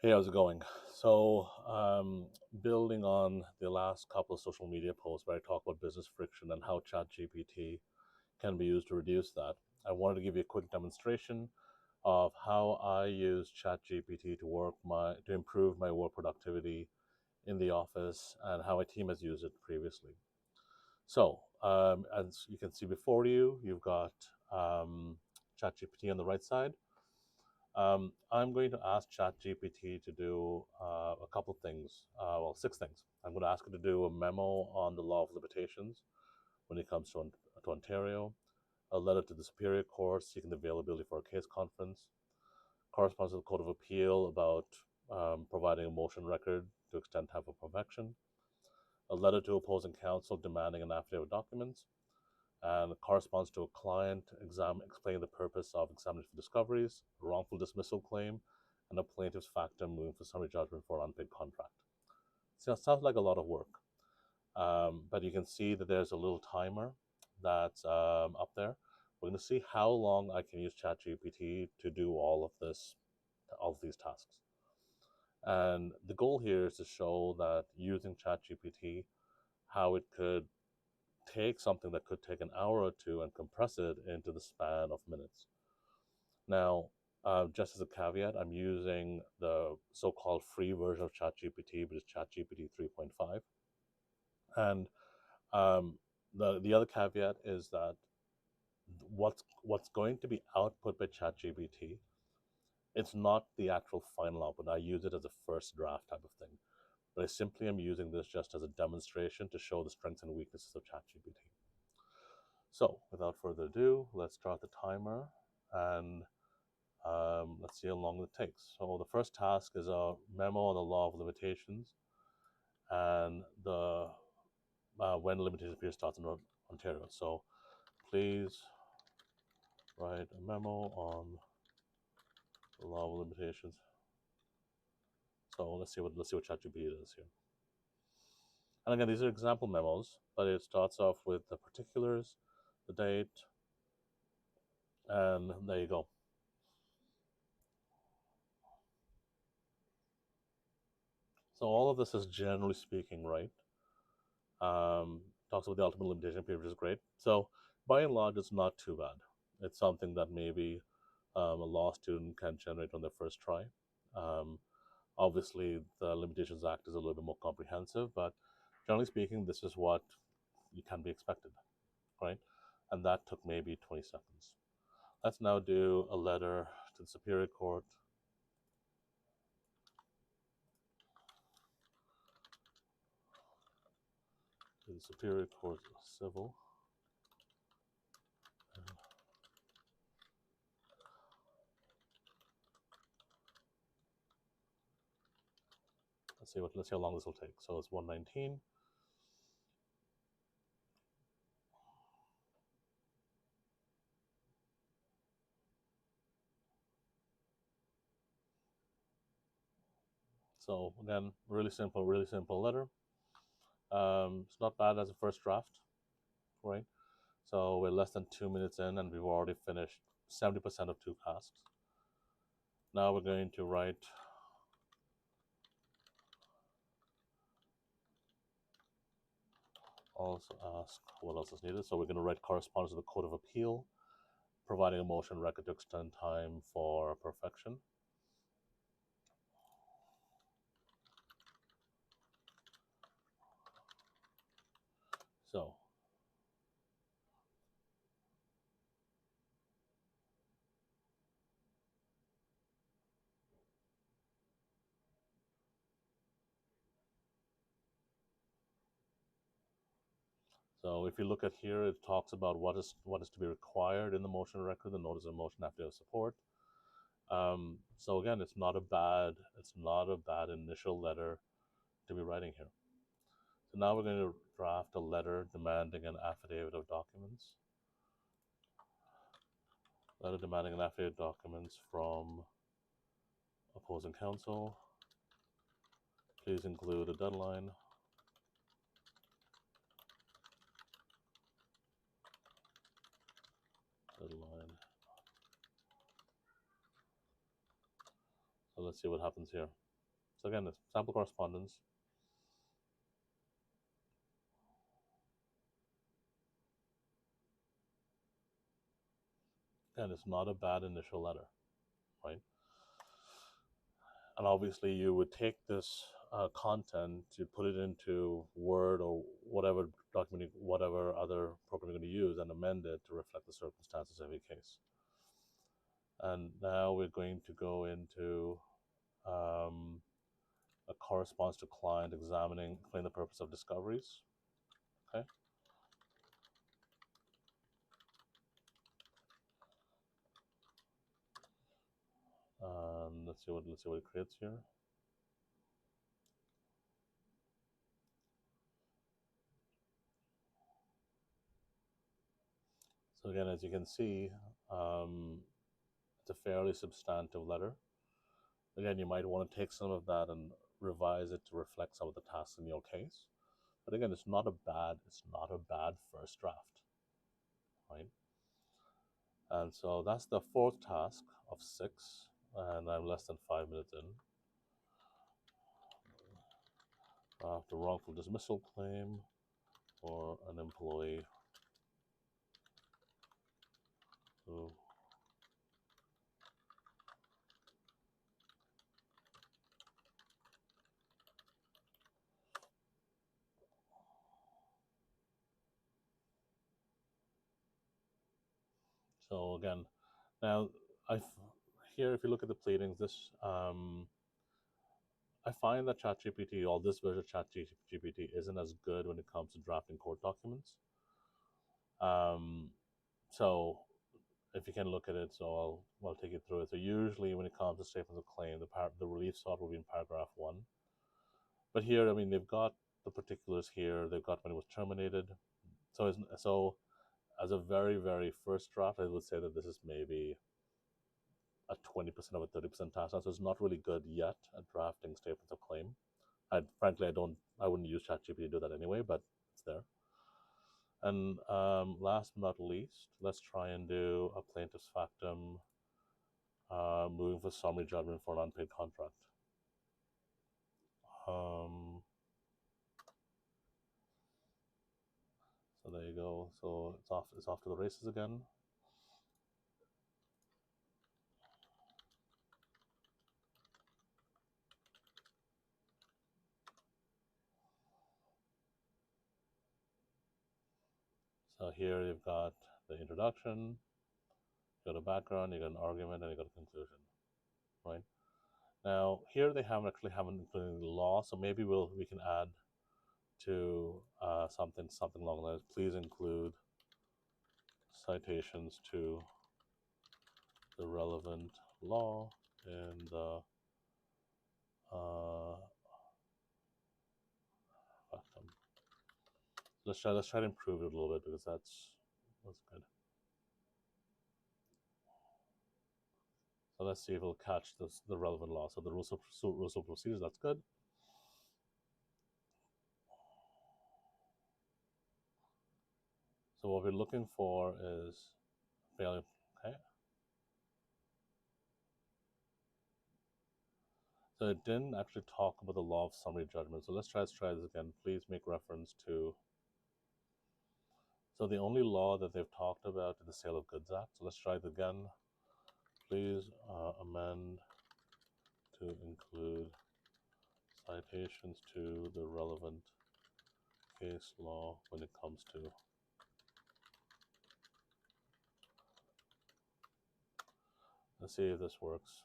Hey, how's it going? So, building on the last couple of social media posts where I talk about business friction and how ChatGPT can be used to reduce that, I wanted to give you a quick demonstration of how I use ChatGPT to improve my work productivity in the office and how my team has used it previously. So, as you can see before you, you've got ChatGPT on the right side. I'm going to ask ChatGPT to do a couple things, well, six things. I'm going to ask it to do a memo on the law of limitations when it comes to Ontario, a letter to the Superior Court seeking the availability for a case conference, correspondence to the Court of Appeal about providing a motion record to extend time of perfection, a letter to opposing counsel demanding an affidavit of documents, and corresponds to a client explaining the purpose of examination for discoveries, a wrongful dismissal claim, and a plaintiff's factum moving for summary judgment for an unpaid contract. So it sounds like a lot of work, but you can see that there's a little timer that's up there. We're going to see how long I can use ChatGPT to do all of these tasks. And the goal here is to show that using ChatGPT, how it could take something that could take an hour or two and compress it into the span of minutes. Now, just as a caveat, I'm using the so-called free version of ChatGPT, which is ChatGPT 3.5. And um, the other caveat is that what's going to be output by ChatGPT, it's not the actual final output. I use it as a first draft type of thing. But I simply am using this just as a demonstration to show the strengths and weaknesses of ChatGPT. So, without further ado, let's start the timer and let's see how long it takes. So, the first task is a memo on the law of limitations and the when limitation period starts in Ontario. So, please write a memo on the law of limitations. So, let's see what ChatGPT does here. And again, these are example memos, but it starts off with the particulars, the date, and there you go. So all of this is generally speaking right. Talks about the ultimate limitation period, which is great. So by and large, it's not too bad. It's something that maybe a law student can generate on their first try. Um, Obviously, the Limitations Act is a little bit more comprehensive, but generally speaking, this is what you can be expected, right? And that took maybe 20 seconds. Let's now do a letter to the Superior Court. To the Superior Court of Civil. Let's see how long this will take. So it's 119. So again, really simple letter. It's not bad as a first draft, right? So we're less than 2 minutes in, and we've already finished 70% of two tasks. Now we're going to write also ask what else is needed. So we're going to write correspondence to the Court of Appeal, providing a motion record to extend time for perfection. So if you look at here, it talks about what is to be required in the motion record, the notice of motion affidavit of support. So again, it's not a bad initial letter to be writing here. So now we're going to draft a letter demanding an affidavit of documents. Letter demanding an affidavit of documents from opposing counsel. Please include a deadline. So let's see what happens here. So again, it's sample correspondence. And it's not a bad initial letter, right? And obviously, you would take this content to put it into Word or whatever document, whatever other program you're going to use, and amend it to reflect the circumstances of every case. And now we're going to go into a corresponds to client examining, explain the purpose of discoveries. Okay. Let's see what it creates here. So again, as you can see, it's a fairly substantive letter. Again, you might want to take some of that and revise it to reflect some of the tasks in your case. But again, it's not a bad first draft, right? And so that's the fourth task of 6, and I'm less than 5 minutes in. After wrongful dismissal claim for an employee who so again, now I here if you look at the pleadings, this I find that ChatGPT, or this version of ChatGPT, isn't as good when it comes to drafting court documents. So if you can look at it, so I'll take you through it. So usually when it comes to statements of claim, the relief sought will be in paragraph 1. But here, I mean, they've got the particulars here. They've got when it was terminated. So as a very first draft, I would say that this is maybe a 20% of a 30% task. So it's not really good yet at drafting statements of claim. Frankly, I wouldn't use ChatGPT to do that anyway, but it's there. And last but not least, let's try and do a plaintiff's factum, moving for summary judgment for an unpaid contract. So there you go. So it's off to the races again. So here you've got the introduction, you got a background, you got an argument, and you got a conclusion, right? Now here they haven't included the law, so maybe we can add to something along those lines. Please include citations to the relevant law in the factum. Let's try to improve it a little bit because that's good. So let's see if it'll catch the relevant law. So the rules of procedures, that's good. So what we're looking for is failure. Okay. So it didn't actually talk about the law of summary judgment. So let's try this again. Please make reference to. So the only law that they've talked about is the Sale of Goods Act. So let's try it again. Please amend to include citations to the relevant case law when it comes to. Let's see if this works.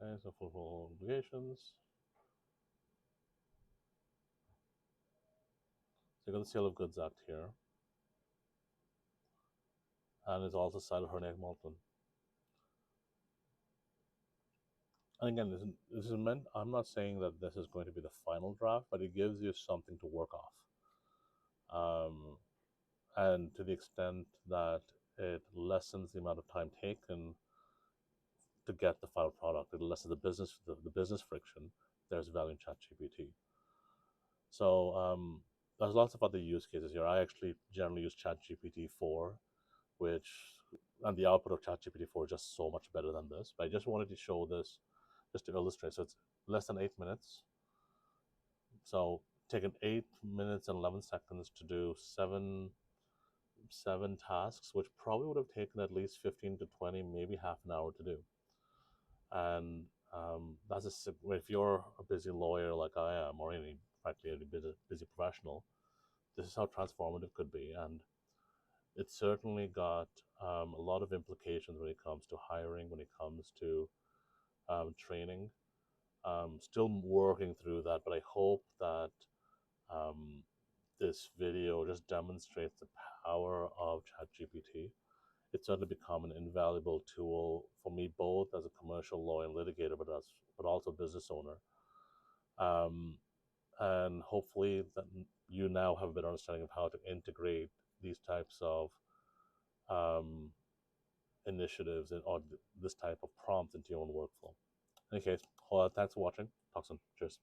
Okay, so fulfill obligations. So you got the Sale of Goods Act here. And it's also cited Herniak Malton. And again, this is meant, I'm not saying that this is going to be the final draft, but it gives you something to work off. And to the extent that it lessens the amount of time taken to get the final product, it lessens the business friction. There's value in ChatGPT. So there's lots of other use cases here. I actually generally use ChatGPT 4, which, and the output of ChatGPT 4 is just so much better than this. But I just wanted to show this just to illustrate. So it's less than 8 minutes. So taken 8 minutes and 11 seconds to do seven tasks, which probably would have taken at least 15 to 20, maybe half an hour to do. And if you're a busy lawyer like I am, or any frankly any busy professional, this is how transformative it could be. And it certainly got a lot of implications when it comes to hiring, when it comes to training. Still working through that, but I hope that um, this video just demonstrates the power of ChatGPT. It's certainly become an invaluable tool for me, both as a commercial lawyer and litigator, but also business owner. Um, and hopefully that you now have a better understanding of how to integrate these types of um, initiatives or this type of prompt into your own workflow. In any case, thanks for watching. Talk soon. Cheers.